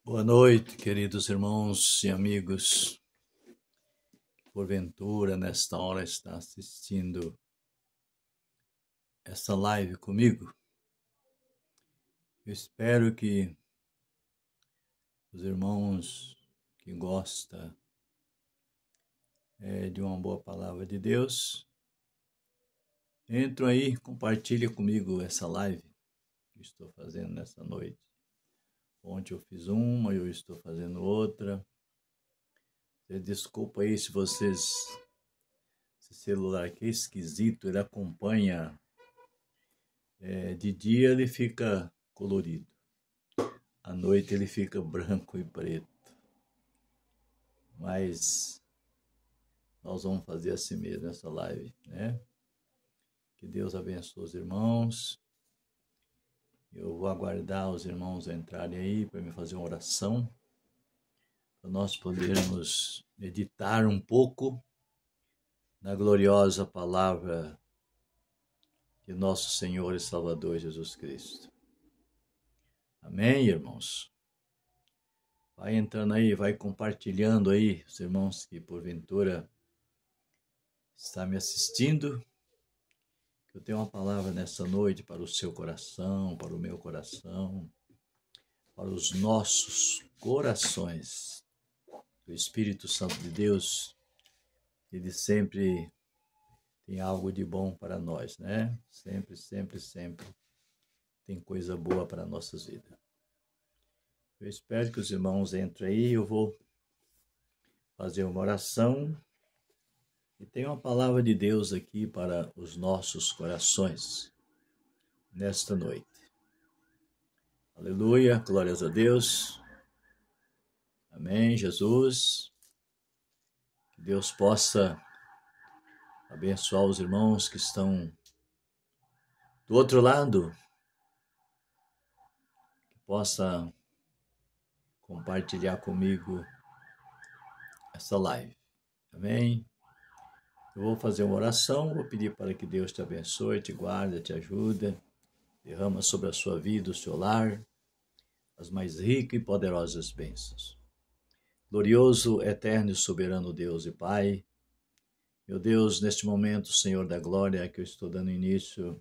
Boa noite, queridos irmãos e amigos. Porventura, nesta hora, está assistindo esta live comigo. Eu espero que os irmãos que gostam de uma boa palavra de Deus, entram aí, compartilha comigo essa live que estou fazendo nessa noite. Ontem eu fiz uma e eu estou fazendo outra. Desculpa aí se vocês... Esse celular aqui é esquisito, ele acompanha... de dia ele fica colorido, à noite ele fica branco e preto. Mas nós vamos fazer assim mesmo essa live, né? Que Deus abençoe os irmãos. Eu vou aguardar os irmãos entrarem aí para me fazer uma oração, para nós podermos meditar um pouco na gloriosa palavra de nosso Senhor e Salvador Jesus Cristo. Amém, irmãos? Vai entrando aí, vai compartilhando aí, os irmãos que porventura estão me assistindo. Eu tenho uma palavra nessa noite para o seu coração, para o meu coração, para os nossos corações. O Espírito Santo de Deus, ele sempre tem algo de bom para nós, né? Sempre, sempre, sempre tem coisa boa para nossas vidas. Eu espero que os irmãos entrem aí, eu vou fazer uma oração e tem uma palavra de Deus aqui para os nossos corações nesta noite. Aleluia, glórias a Deus. Amém, Jesus. Que Deus possa abençoar os irmãos que estão do outro lado, que possa compartilhar comigo essa live. Amém? Eu vou fazer uma oração, vou pedir para que Deus te abençoe, te guarde, te ajude, derrama sobre a sua vida, o seu lar, as mais ricas e poderosas bênçãos. Glorioso, eterno e soberano Deus e Pai, meu Deus, neste momento, Senhor da glória, que eu estou dando início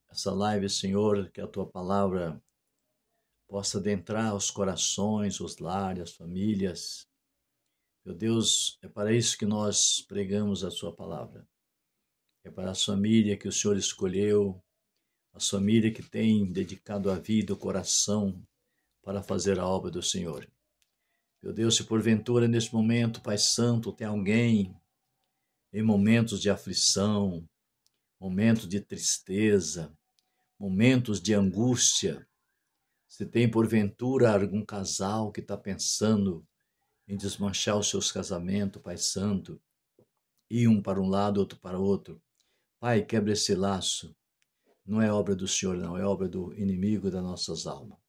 a essa live, Senhor, que a Tua palavra possa adentrar os corações, os lares, as famílias. Meu Deus, é para isso que nós pregamos a Sua palavra. É para a família que o Senhor escolheu, a família que tem dedicado a vida, o coração, para fazer a obra do Senhor. Meu Deus, se porventura neste momento, Pai Santo, tem alguém em momentos de aflição, momentos de tristeza, momentos de angústia, se tem porventura algum casal que está pensando em desmanchar os seus casamentos, Pai Santo, ir um para um lado, outro para o outro, Pai, quebra esse laço. Não é obra do Senhor, não, é obra do inimigo das nossas almas.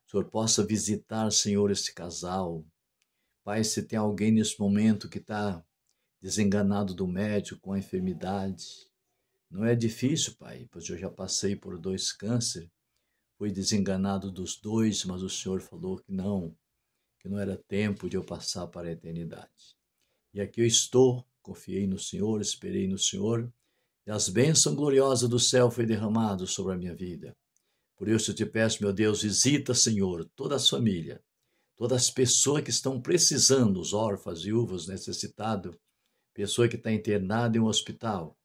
O Senhor possa visitar, Senhor, esse casal. Pai, se tem alguém nesse momento que está desenganado do médico com a enfermidade, não é difícil, Pai, pois eu já passei por 2 cânceres, fui desenganado dos 2, mas o Senhor falou que não era tempo de eu passar para a eternidade. E aqui eu estou, confiei no Senhor, esperei no Senhor, e as bênçãos gloriosas do céu foi derramado sobre a minha vida. Por isso eu te peço, meu Deus, visita, Senhor, toda a família, todas as pessoas que estão precisando, os órfãos, viúvas, necessitados, pessoa que está internada em um hospital,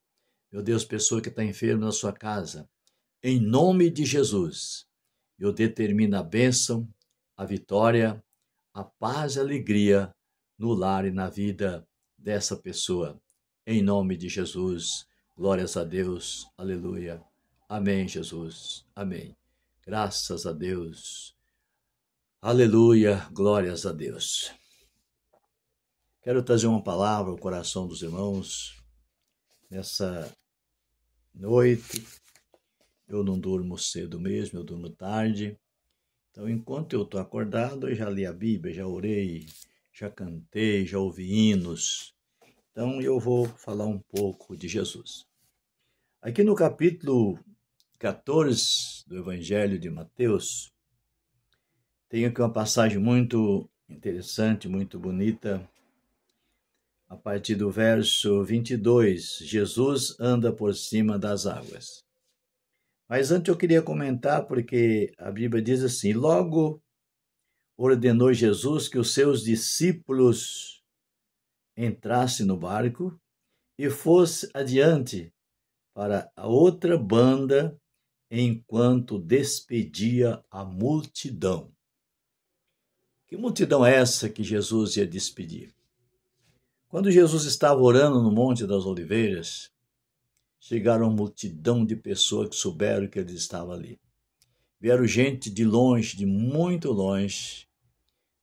meu Deus, pessoa que está enferma na sua casa, em nome de Jesus, eu determino a bênção, a vitória, a paz e a alegria no lar e na vida dessa pessoa. Em nome de Jesus, glórias a Deus, aleluia. Amém, Jesus, amém. Graças a Deus, aleluia, glórias a Deus. Quero trazer uma palavra ao coração dos irmãos nessa noite. Eu não durmo cedo mesmo, eu durmo tarde. Então, enquanto eu estou acordado, eu já li a Bíblia, já orei, já cantei, já ouvi hinos. Então, eu vou falar um pouco de Jesus. Aqui no capítulo 14 do Evangelho de Mateus, Tenho aqui uma passagem muito interessante, muito bonita, a partir do verso 22. Jesus anda por cima das águas. Mas antes eu queria comentar, porque a Bíblia diz assim: logo ordenou Jesus que os seus discípulos entrassem no barco e fosse adiante para a outra banda, enquanto despedia a multidão. Que multidão é essa que Jesus ia despedir? Quando Jesus estava orando no Monte das Oliveiras, chegaram uma multidão de pessoas que souberam que ele estava ali. Vieram gente de longe, de muito longe,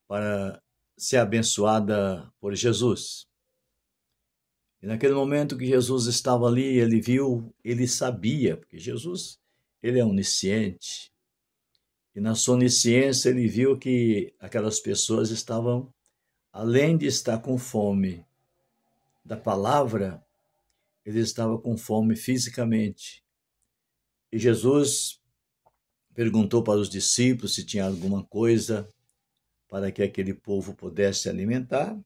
para ser abençoada por Jesus. E naquele momento que Jesus estava ali, ele viu, ele sabia, porque Jesus, ele é onisciente. E na sua onisciência ele viu que aquelas pessoas estavam, além de estar com fome da palavra, ele estava com fome fisicamente. E Jesus perguntou para os discípulos se tinha alguma coisa para que aquele povo pudesse se alimentar.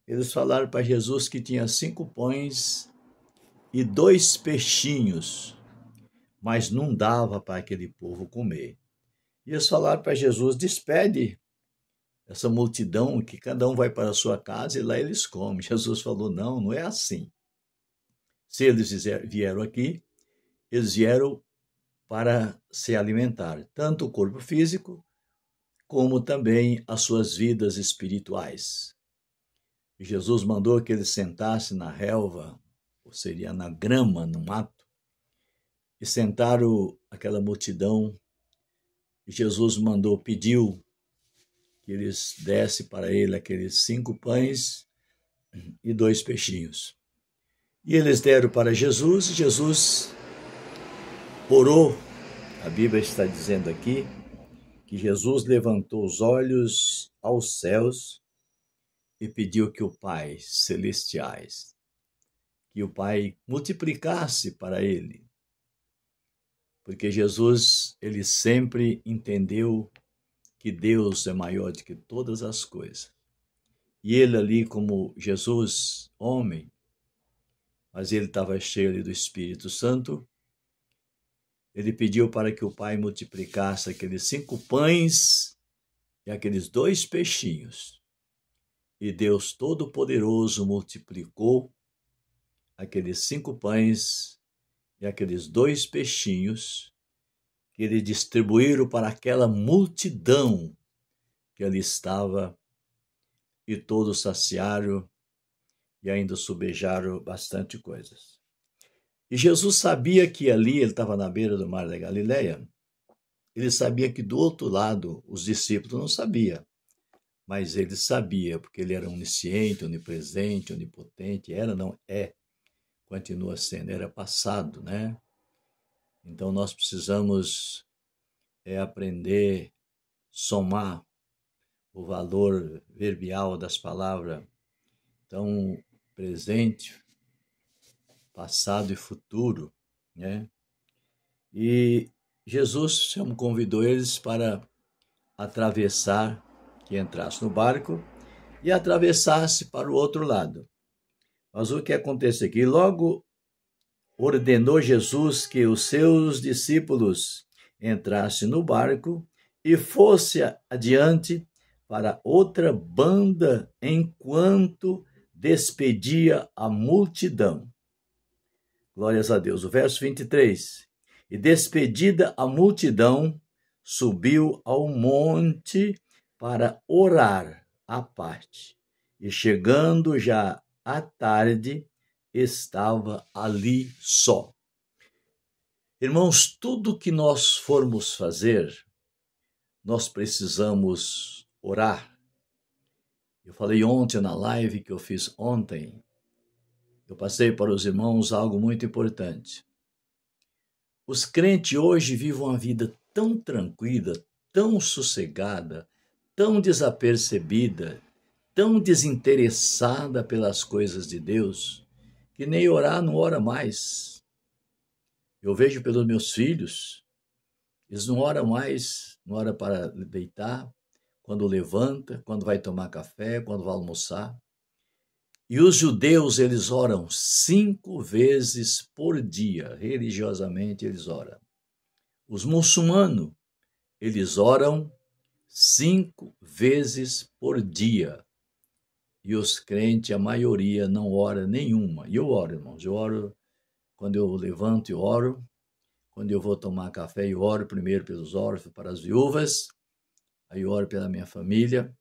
Eles falaram para Jesus que tinha 5 pães e 2 peixinhos, mas não dava para aquele povo comer. E eles falaram para Jesus: despede essa multidão, que cada um vai para a sua casa e lá eles comem. Jesus falou: não, não é assim. Se eles vieram aqui, eles vieram para se alimentar, tanto o corpo físico, como também as suas vidas espirituais. E Jesus mandou que eles sentassem na relva, ou seria na grama, no mato, e sentaram aquela multidão. E Jesus pediu que eles dessem para ele aqueles 5 pães e 2 peixinhos. E eles deram para Jesus, e Jesus orou. A Bíblia está dizendo aqui que Jesus levantou os olhos aos céus e pediu que o Pai celestiais, que o Pai multiplicasse para ele. Porque Jesus, ele sempre entendeu que Deus é maior do que todas as coisas. E ele ali, como Jesus, homem, mas ele estava cheio ali do Espírito Santo, ele pediu para que o Pai multiplicasse aqueles 5 pães e aqueles 2 peixinhos. E Deus Todo-Poderoso multiplicou aqueles 5 pães e aqueles 2 peixinhos que ele distribuíram para aquela multidão que ali estava, e todos saciaram e ainda sobejaram bastante coisas. E Jesus sabia que ali ele estava na beira do mar da Galileia. Ele sabia que do outro lado os discípulos não sabiam, mas ele sabia, porque ele era onisciente, onipresente, onipotente. Continua sendo, era passado, né? Então nós precisamos aprender, somar o valor verbial das palavras. Então, presente, passado e futuro, né? E Jesus convidou eles para atravessar, que entrasse no barco e atravessasse para o outro lado. Mas o que acontece aqui? Logo ordenou Jesus que os seus discípulos entrassem no barco e fosse adiante para outra banda, enquanto despedia a multidão. Glórias a Deus. O verso 23. E despedida a multidão, subiu ao monte para orar à parte. E chegando já à tarde, estava ali só. Irmãos, tudo que nós formos fazer, nós precisamos orar. Eu falei ontem na live que eu fiz ontem, eu passei para os irmãos algo muito importante. Os crentes hoje vivem uma vida tão tranquila, tão sossegada, tão desapercebida, tão desinteressada pelas coisas de Deus, que nem orar não ora mais. Eu vejo pelos meus filhos, eles não oram mais, não oram para deitar, quando levanta, quando vai tomar café, quando vai almoçar. E os judeus, eles oram 5 vezes por dia, religiosamente eles oram. Os muçulmanos, eles oram 5 vezes por dia. E os crentes, a maioria, não ora nenhuma. E eu oro, irmãos, eu oro quando eu levanto, eu oro. Quando eu vou tomar café, eu oro primeiro pelos órfãos, para as viúvas. Aí eu oro pela minha família.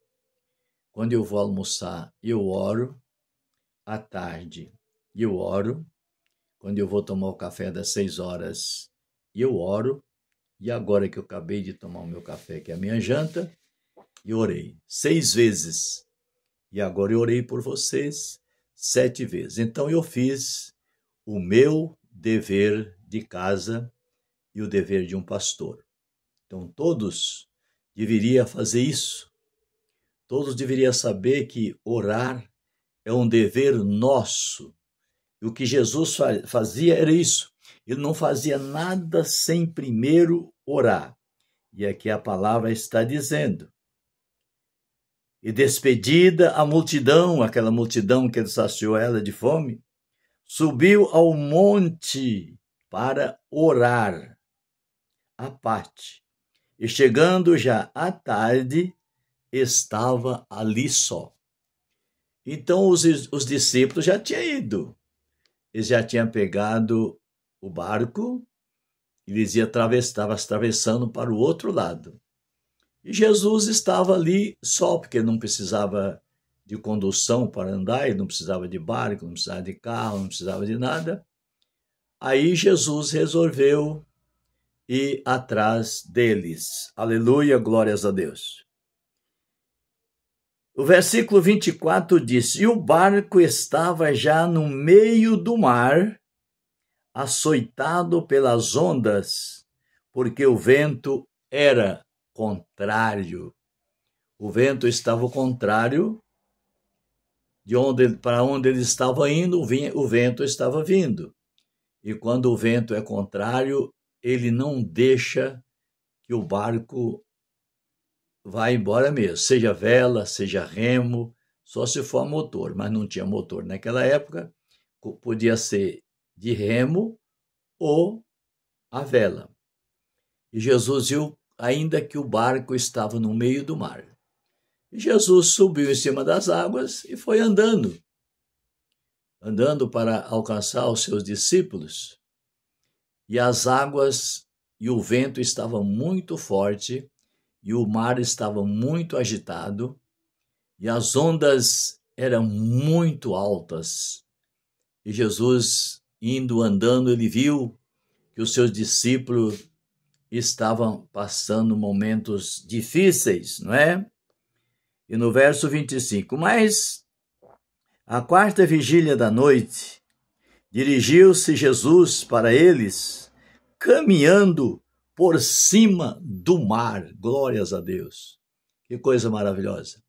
Quando eu vou almoçar, eu oro. À tarde, eu oro. Quando eu vou tomar o café das 6 horas, eu oro. E agora que eu acabei de tomar o meu café, que é a minha janta, eu orei 6 vezes. E agora eu orei por vocês 7 vezes. Então eu fiz o meu dever de casa e o dever de um pastor. Então todos deveriam fazer isso. Todos deveriam saber que orar é um dever nosso. E o que Jesus fazia era isso. Ele não fazia nada sem primeiro orar. E aqui a palavra está dizendo: e despedida a multidão, aquela multidão que ele saciou ela de fome, subiu ao monte para orar à parte. E chegando já à tarde, estava ali só. Então os discípulos já tinham ido. Eles já tinham pegado o barco, eles estavam atravessando para o outro lado. E Jesus estava ali só, porque ele não precisava de condução para andar, ele não precisava de barco, não precisava de carro, não precisava de nada. Aí Jesus resolveu ir atrás deles. Aleluia, glórias a Deus. O versículo 24 diz: e o barco estava já no meio do mar, açoitado pelas ondas, porque o vento era contrário. O vento estava contrário para onde ele estava indo, o vento estava vindo. E quando o vento é contrário, ele não deixa que o barco vá embora mesmo, seja vela, seja remo, só se for motor, mas não tinha motor naquela época, podia ser de remo ou a vela. E Jesus viu ainda que o barco estava no meio do mar. E Jesus subiu em cima das águas e foi andando para alcançar os seus discípulos. E as águas e o vento estavam muito forte, e o mar estava muito agitado, e as ondas eram muito altas. E Jesus, andando, ele viu que os seus discípulos estavam passando momentos difíceis, não é? E no verso 25, mas à 4ª vigília da noite, dirigiu-se Jesus para eles, caminhando por cima do mar. Glórias a Deus. Que coisa maravilhosa.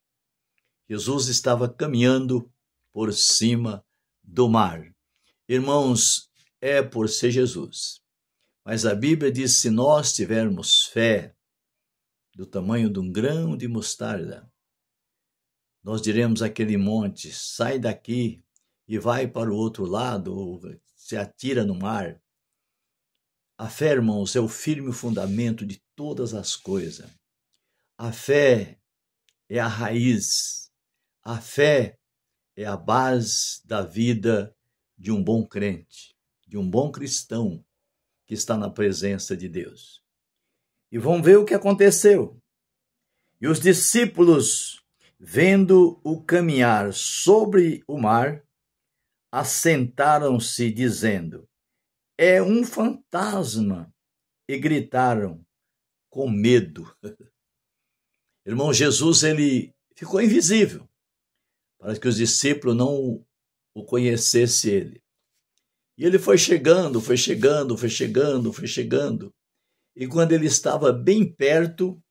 Jesus estava caminhando por cima do mar. Irmãos, é por ser Jesus. Mas a Bíblia diz: se nós tivermos fé do tamanho de um grão de mostarda, nós diremos àquele monte: sai daqui e vai para o outro lado, ou se atira no mar. A fé, irmãos, é o firme fundamento de todas as coisas. A fé é a raiz. A fé é a base da vida de um bom crente, de um bom cristão que está na presença de Deus. E vamos ver o que aconteceu. E os discípulos, vendo-o caminhar sobre o mar, assentaram-se, dizendo: é um fantasma, e gritaram com medo. Irmão, Jesus, ele ficou invisível, para que os discípulos não o conhecessem ele. E ele foi chegando. E quando ele estava bem perto,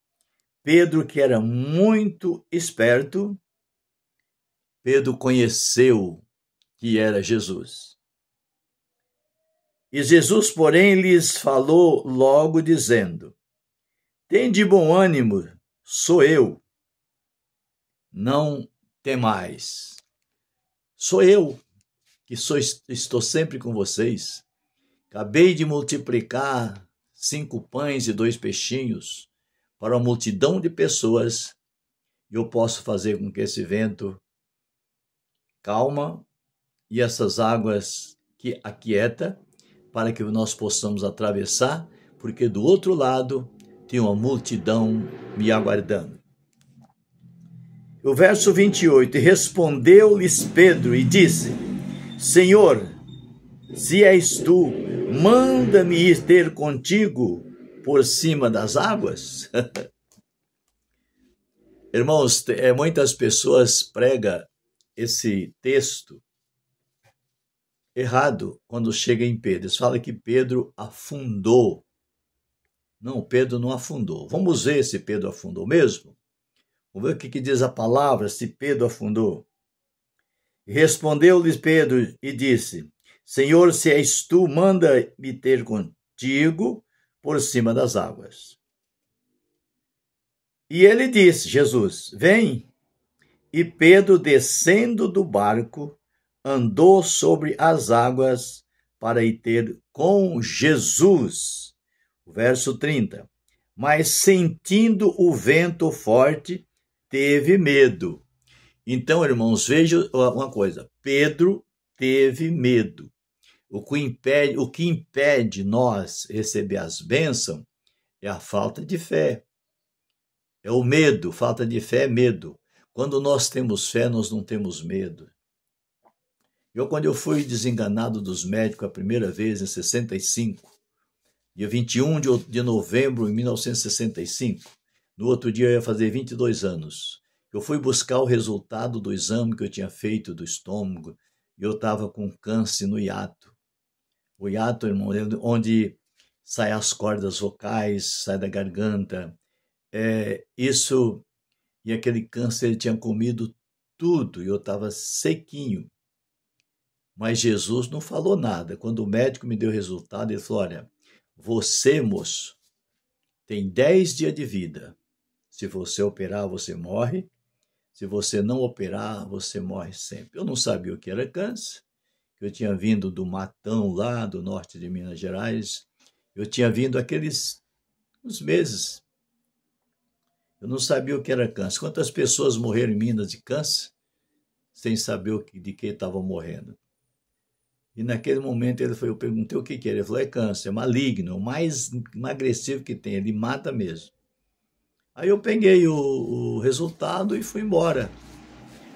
Pedro, que era muito esperto, Pedro conheceu que era Jesus. E Jesus, porém, lhes falou logo, dizendo: tende bom ânimo, sou eu, não temais. Sou eu que estou sempre com vocês. Acabei de multiplicar 5 pães e 2 peixinhos para uma multidão de pessoas, e eu posso fazer com que esse vento calma e essas águas que aquieta, para que nós possamos atravessar, porque do outro lado tem uma multidão me aguardando. O verso 28, respondeu-lhes Pedro e disse, Senhor, se és tu, manda-me ir ter contigo por cima das águas. Irmãos, muitas pessoas pregam esse texto errado quando chega em Pedro. Eles falam que Pedro afundou. Não, Pedro não afundou. Vamos ver se Pedro afundou mesmo. Vamos ver o que diz a palavra, se Pedro afundou. Respondeu-lhes Pedro e disse, Senhor, se és tu, manda-me ter contigo por cima das águas. E ele disse, Jesus, vem. E Pedro, descendo do barco, andou sobre as águas para ir ter com Jesus. Verso 30. Mas sentindo o vento forte, teve medo. Então, irmãos, vejam uma coisa. Pedro teve medo. O que impede nós receber as bênçãos é a falta de fé. É o medo. Falta de fé é medo. Quando nós temos fé, nós não temos medo. Quando eu fui desenganado dos médicos a primeira vez, em 65, dia 21 de novembro de 1965, no outro dia eu ia fazer 22 anos. Eu fui buscar o resultado do exame que eu tinha feito do estômago e eu estava com câncer no hiato. O hiato, irmão, onde saem as cordas vocais, sai da garganta. E aquele câncer ele tinha comido tudo e eu estava sequinho. Mas Jesus não falou nada. Quando o médico me deu o resultado, ele falou, olha, você, moço, tem 10 dias de vida. Se você operar, você morre. Se você não operar, você morre sempre. Eu não sabia o que era câncer. Eu tinha vindo do Matão, lá do norte de Minas Gerais. Eu tinha vindo uns meses. Eu não sabia o que era câncer. Quantas pessoas morreram em Minas de câncer sem saber de que estavam morrendo? E naquele momento eu perguntei o que era. Ele falou, é câncer, é maligno, o mais agressivo que tem, ele mata mesmo. Aí eu peguei o resultado e fui embora.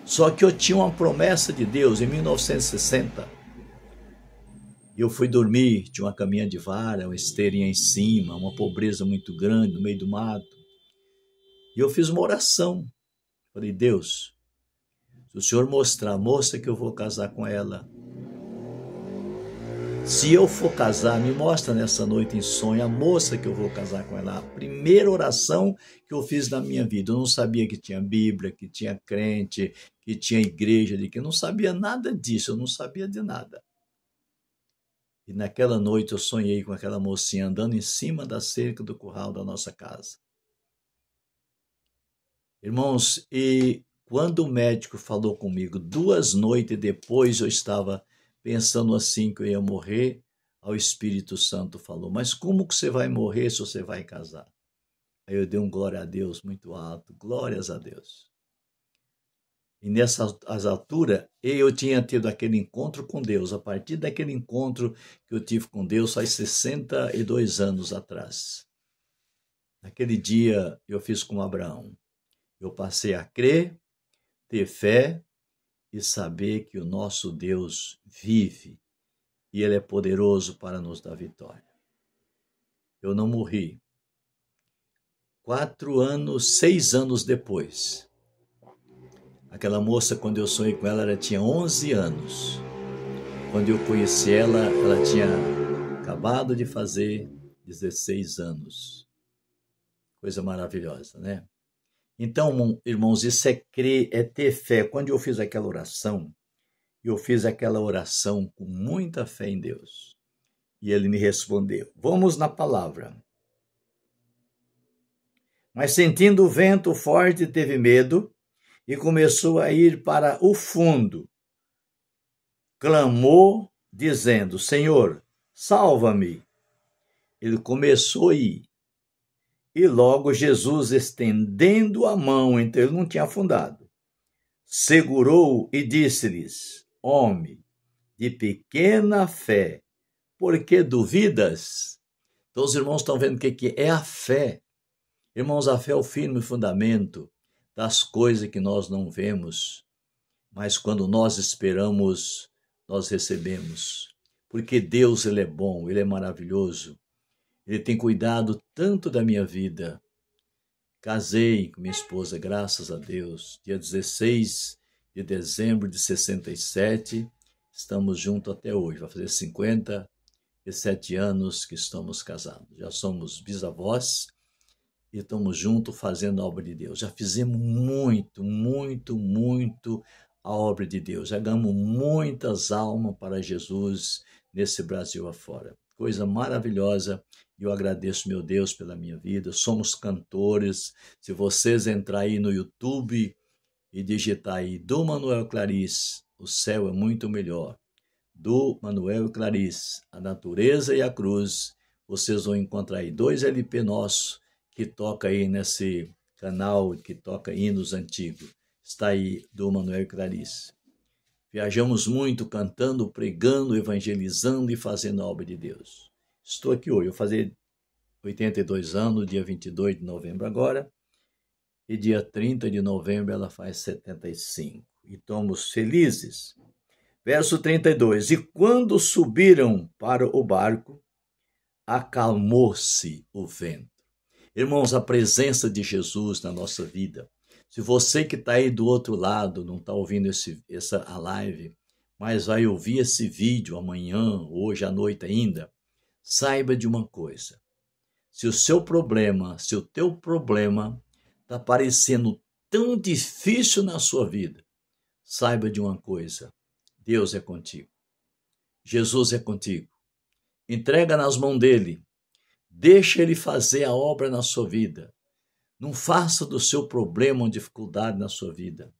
Só que eu tinha uma promessa de Deus em 1960. Eu fui dormir, tinha uma caminha de vara, uma esteirinha em cima, uma pobreza muito grande no meio do mato. E eu fiz uma oração. Falei, Deus, se o Senhor mostrar a moça que eu vou casar com ela, se eu for casar, me mostra nessa noite em sonho a moça que eu vou casar com ela. A primeira oração que eu fiz na minha vida. Eu não sabia que tinha Bíblia, que tinha crente, que tinha igreja, que eu não sabia nada disso, eu não sabia de nada. E naquela noite eu sonhei com aquela mocinha andando em cima da cerca do curral da nossa casa. Irmãos, e quando o médico falou comigo, 2 noites depois eu estava pensando assim que eu ia morrer, o Espírito Santo falou, mas como que você vai morrer se você vai casar? Aí eu dei um glória a Deus muito alto, glórias a Deus. E nessas alturas, eu tinha tido aquele encontro com Deus. A partir daquele encontro que eu tive com Deus, faz 62 anos atrás. Naquele dia, eu fiz como Abraão. Eu passei a crer, ter fé e saber que o nosso Deus vive e Ele é poderoso para nos dar vitória. Eu não morri. 6 anos depois, aquela moça, quando eu sonhei com ela, ela tinha 11 anos. Quando eu conheci ela, ela tinha acabado de fazer 16 anos. Coisa maravilhosa, né? Então, irmãos, isso é crer, é ter fé. Quando eu fiz aquela oração com muita fé em Deus. E Ele me respondeu. Vamos na palavra. Mas sentindo o vento forte, teve medo e começou a ir para o fundo. Clamou, dizendo: Senhor, salva-me. Ele começou a ir. E logo Jesus, estendendo a mão, então ele não tinha afundado, segurou e disse-lhes: Homem de pequena fé, por que duvidas? Então os irmãos estão vendo o que é a fé. Irmãos, a fé é o firme fundamento das coisas que nós não vemos, mas quando nós esperamos, nós recebemos. Porque Deus, Ele é bom, Ele é maravilhoso. Ele tem cuidado tanto da minha vida. Casei com minha esposa, graças a Deus, dia 16 de dezembro de 67. Estamos juntos até hoje. Vai fazer 57 anos que estamos casados. Já somos bisavós e estamos juntos fazendo a obra de Deus. Já fizemos muito a obra de Deus. Já ganhamos muitas almas para Jesus nesse Brasil afora. Coisa maravilhosa. E eu agradeço, meu Deus, pela minha vida. Somos cantores. Se vocês entrar aí no YouTube e digitar aí do Manuel Clarice, o céu é muito melhor. Do Manuel Clarice, a natureza e a cruz, vocês vão encontrar aí 2 LP nossos que toca aí nesse canal, que toca hinos antigos. Está aí do Manuel Clarice. Viajamos muito cantando, pregando, evangelizando e fazendo a obra de Deus. Estou aqui hoje, eu vou fazer 82 anos, dia 22 de novembro agora, e dia 30 de novembro ela faz 75. E estamos felizes. Verso 32. E quando subiram para o barco, acalmou-se o vento. Irmãos, a presença de Jesus na nossa vida. Se você que está aí do outro lado, não está ouvindo a live, mas vai ouvir esse vídeo amanhã, hoje à noite ainda, saiba de uma coisa. Se o teu problema está parecendo tão difícil na sua vida, saiba de uma coisa. Deus é contigo. Jesus é contigo. Entrega nas mãos dele. Deixa ele fazer a obra na sua vida. Não faça do seu problema uma dificuldade na sua vida.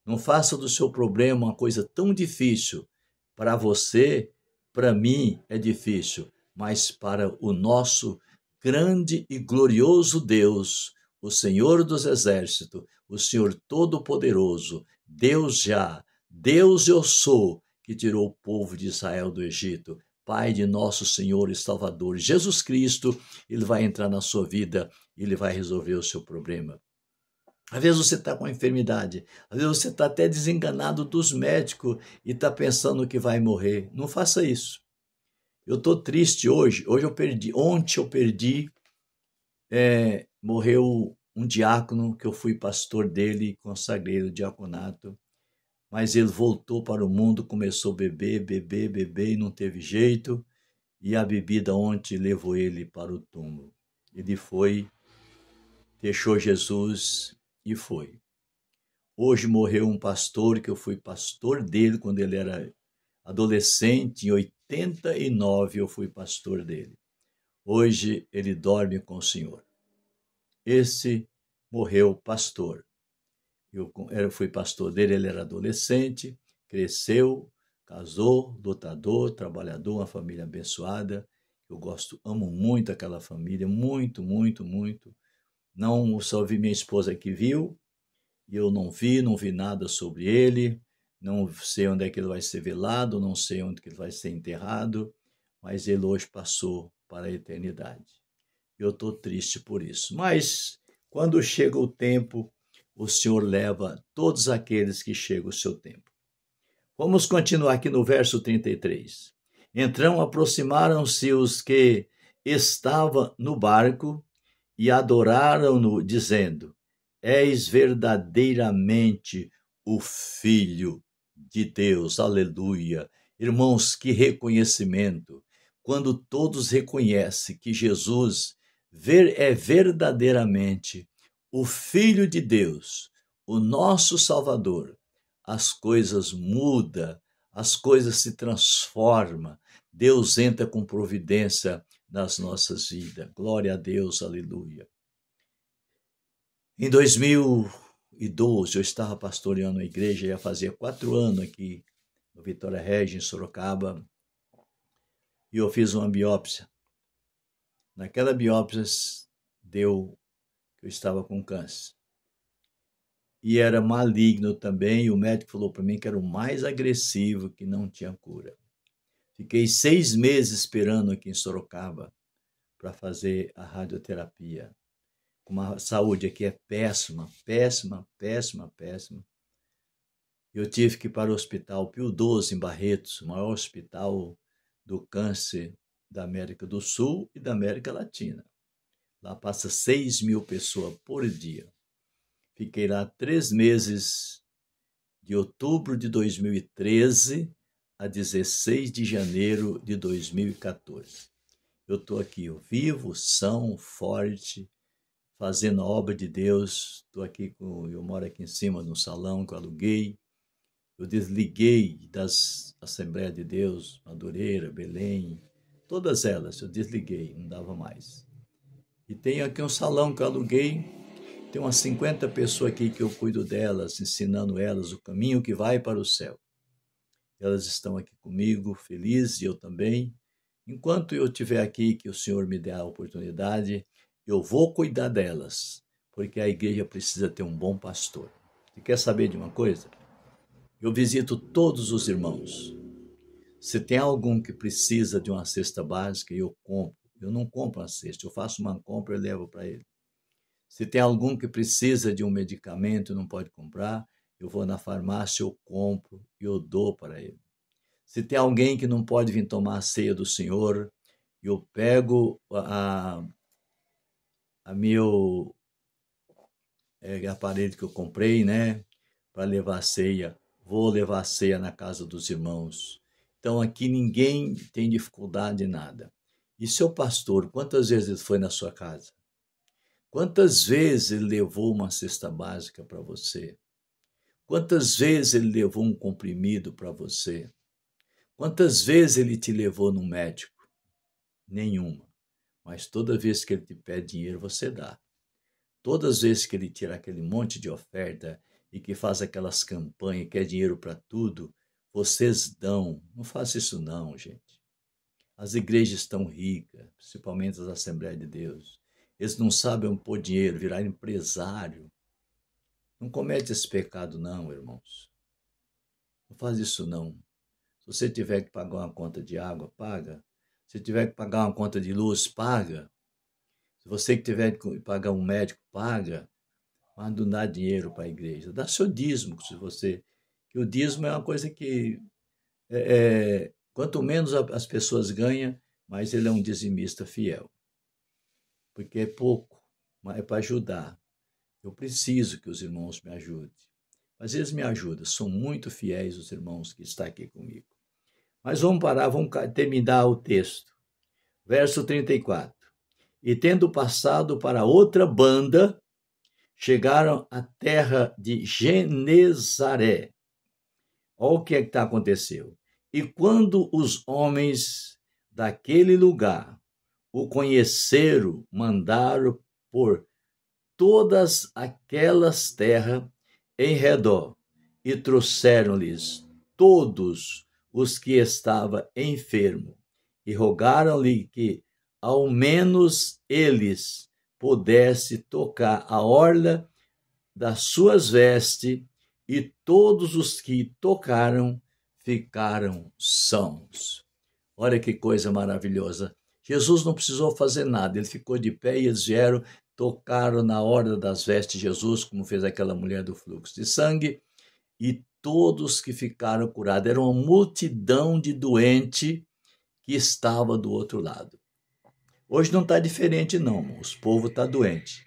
Não faça do seu problema uma coisa tão difícil. Para você, para mim é difícil, mas para o nosso grande e glorioso Deus, o Senhor dos Exércitos, o Senhor Todo-Poderoso, Deus eu sou, que tirou o povo de Israel do Egito, Pai de nosso Senhor e Salvador, Jesus Cristo, ele vai entrar na sua vida, ele vai resolver o seu problema. Às vezes você está com uma enfermidade, às vezes você está até desenganado dos médicos e está pensando que vai morrer. Não faça isso. Eu estou triste hoje ontem eu perdi, morreu um diácono que eu fui pastor dele, consagrei o diaconato, mas ele voltou para o mundo, começou a beber e não teve jeito, e a bebida ontem levou ele para o túmulo. Ele foi, deixou Jesus e foi. Hoje morreu um pastor que eu fui pastor dele quando ele era adolescente, em 89 eu fui pastor dele. Hoje ele dorme com o Senhor. Esse morreu pastor. Eu fui pastor dele, ele era adolescente, cresceu, casou, lutador, trabalhador, uma família abençoada. Eu amo muito aquela família, muito. Não só vi minha esposa que viu, e eu não vi nada sobre ele, não sei onde é que ele vai ser velado, não sei onde que ele vai ser enterrado, mas ele hoje passou para a eternidade. Eu estou triste por isso. Mas, quando chega o tempo, o Senhor leva todos aqueles que chega o seu tempo. Vamos continuar aqui no verso 33. Então aproximaram-se os que estavam no barco e adoraram-no, dizendo: És verdadeiramente o Filho de Deus. Aleluia. Irmãos, que reconhecimento. Quando todos reconhecem que Jesus é verdadeiramente o Filho de Deus, o nosso Salvador, as coisas mudam, as coisas se transformam, Deus entra com providência nas nossas vidas. Glória a Deus, aleluia. Em 2000 2012, eu estava pastoreando a igreja, já fazia 4 anos aqui no Vitória Regia, em Sorocaba, e eu fiz uma biópsia. Naquela biópsia deu que eu estava com câncer. E era maligno também, e o médico falou para mim que era o mais agressivo, que não tinha cura. Fiquei 6 meses esperando aqui em Sorocaba para fazer a radioterapia. Uma saúde aqui é péssima, péssima, péssima, péssima. Eu tive que ir para o Hospital Pio XII, em Barretos, o maior hospital do câncer da América do Sul e da América Latina. Lá passa 6.000 pessoas por dia. Fiquei lá 3 meses, de outubro de 2013 a 16 de janeiro de 2014. Eu estou aqui, eu vivo, são, forte, fazendo a obra de Deus. Eu moro aqui em cima no salão que eu aluguei. Eu desliguei das Assembleias de Deus, Madureira, Belém, todas elas eu desliguei, não dava mais. E tenho aqui um salão que eu aluguei, tem umas 50 pessoas aqui que eu cuido delas, ensinando elas o caminho que vai para o céu. Elas estão aqui comigo, felizes, e eu também. Enquanto eu estiver aqui, que o Senhor me dê a oportunidade, eu vou cuidar delas, porque a igreja precisa ter um bom pastor. Você quer saber de uma coisa? Eu visito todos os irmãos. Se tem algum que precisa de uma cesta básica, eu compro. Eu não compro uma cesta, eu faço uma compra e levo para ele. Se tem algum que precisa de um medicamento e não pode comprar, eu vou na farmácia, eu compro e eu dou para ele. Se tem alguém que não pode vir tomar a ceia do Senhor, eu pego meu aparelho que eu comprei, né, para levar a ceia. Vou levar a ceia na casa dos irmãos. Então aqui ninguém tem dificuldade em nada. E seu pastor, quantas vezes ele foi na sua casa? Quantas vezes ele levou uma cesta básica para você? Quantas vezes ele levou um comprimido para você? Quantas vezes ele te levou no médico? Nenhuma. Mas toda vez que ele te pede dinheiro, você dá. Todas as vezes que ele tira aquele monte de oferta e que faz aquelas campanhas, quer dinheiro para tudo, vocês dão. Não faça isso não, gente. As igrejas estão ricas, principalmente as Assembleias de Deus. Eles não sabem pôr dinheiro, virar empresário. Não comete esse pecado não, irmãos. Não faz isso não. Se você tiver que pagar uma conta de água, paga. Se tiver que pagar uma conta de luz, paga. Se você que tiver que pagar um médico, paga. Mas não dá dinheiro para a igreja. Dá seu dízimo, se você... Que o dízimo é uma coisa que... quanto menos as pessoas ganham, mais ele é um dizimista fiel. Porque é pouco, mas é para ajudar. Eu preciso que os irmãos me ajudem. Mas eles me ajudam, são muito fiéis os irmãos que estão aqui comigo. Mas vamos parar, vamos terminar o texto. Verso 34. E tendo passado para outra banda, chegaram à terra de Genezaré. Olha o que é que aconteceu. E quando os homens daquele lugar o conheceram, mandaram por todas aquelas terras em redor e trouxeram-lhes todos os que estavam enfermos e rogaram-lhe que ao menos eles pudessem tocar a orla das suas vestes, e todos os que tocaram ficaram sãos. Olha que coisa maravilhosa. Jesus não precisou fazer nada, ele ficou de pé e eles vieram, tocaram na orla das vestes de Jesus, como fez aquela mulher do fluxo de sangue, e todos que ficaram curados. Era uma multidão de doentes que estava do outro lado. Hoje não está diferente não, os povos estão doentes.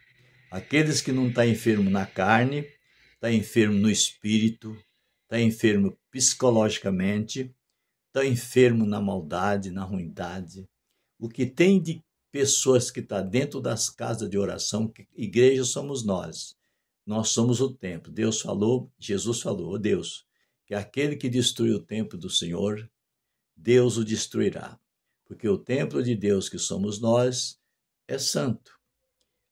Aqueles que não estão enfermos na carne, estão enfermos no espírito, estão enfermos psicologicamente, estão enfermos na maldade, na ruindade. O que tem de pessoas que estão dentro das casas de oração, que igreja somos nós. Nós somos o templo. Deus falou, Jesus falou, ó Deus, que aquele que destruir o templo do Senhor, Deus o destruirá. Porque o templo de Deus que somos nós é santo.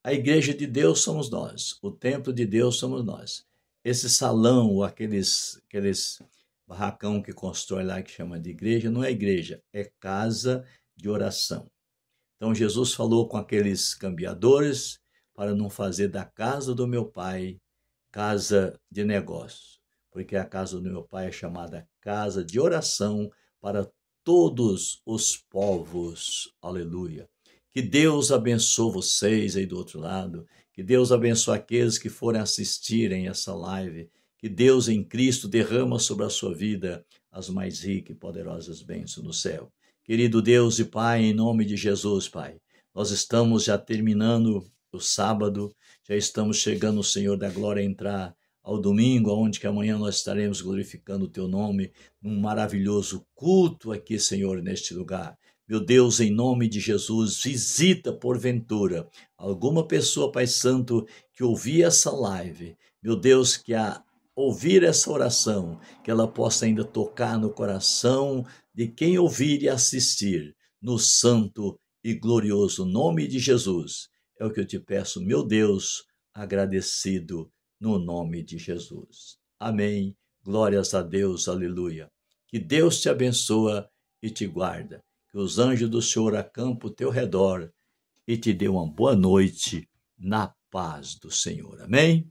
A igreja de Deus somos nós. O templo de Deus somos nós. esse salão, ou aqueles barracão que constrói lá, que chama de igreja, não é igreja, é casa de oração. Então Jesus falou com aqueles cambiadores para não fazer da casa do meu pai casa de negócio, porque a casa do meu pai é chamada casa de oração para todos os povos. Aleluia. Que Deus abençoe vocês aí do outro lado, que Deus abençoe aqueles que forem assistirem essa live, que Deus em Cristo derrama sobre a sua vida as mais ricas e poderosas bênçãos no céu. Querido Deus e Pai, em nome de Jesus, Pai, nós estamos já terminando o sábado, já estamos chegando, o Senhor da glória, a entrar ao domingo, onde que amanhã nós estaremos glorificando o Teu nome, num maravilhoso culto aqui, Senhor, neste lugar. Meu Deus, em nome de Jesus, visita porventura alguma pessoa, Pai Santo, que ouvir essa live. Meu Deus, que a ouvir essa oração, que ela possa ainda tocar no coração de quem ouvir e assistir, no santo e glorioso nome de Jesus. É o que eu te peço, meu Deus, agradecido no nome de Jesus. Amém. Glórias a Deus, aleluia. Que Deus te abençoe e te guarda. Que os anjos do Senhor acampem ao teu redor e te dê uma boa noite na paz do Senhor. Amém?